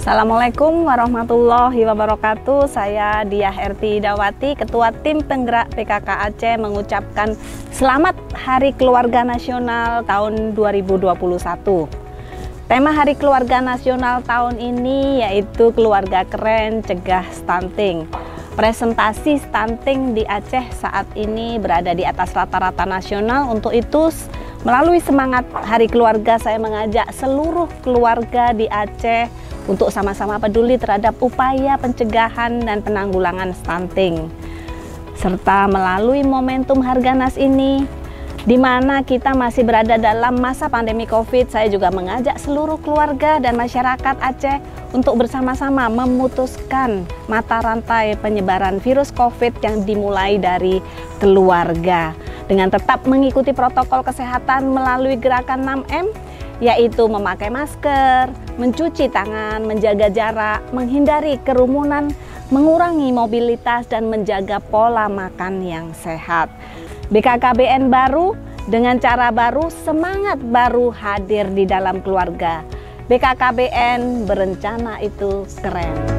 Assalamualaikum warahmatullahi wabarakatuh. Saya Diah Erti Dawati, Ketua Tim Penggerak PKK Aceh, mengucapkan Selamat Hari Keluarga Nasional tahun 2021. Tema Hari Keluarga Nasional tahun ini yaitu Keluarga Keren Cegah Stunting. Presentasi stunting di Aceh saat ini berada di atas rata-rata nasional. Untuk itu, melalui semangat Hari Keluarga, saya mengajak seluruh keluarga di Aceh untuk sama-sama peduli terhadap upaya pencegahan dan penanggulangan stunting. Serta melalui momentum Harganas ini, di mana kita masih berada dalam masa pandemi COVID, saya juga mengajak seluruh keluarga dan masyarakat Aceh untuk bersama-sama memutuskan mata rantai penyebaran virus COVID yang dimulai dari keluarga. Dengan tetap mengikuti protokol kesehatan melalui gerakan 6M, yaitu memakai masker, mencuci tangan, menjaga jarak, menghindari kerumunan, mengurangi mobilitas, dan menjaga pola makan yang sehat. BKKBN baru dengan cara baru, semangat baru hadir di dalam keluarga. BKKBN berencana itu keren.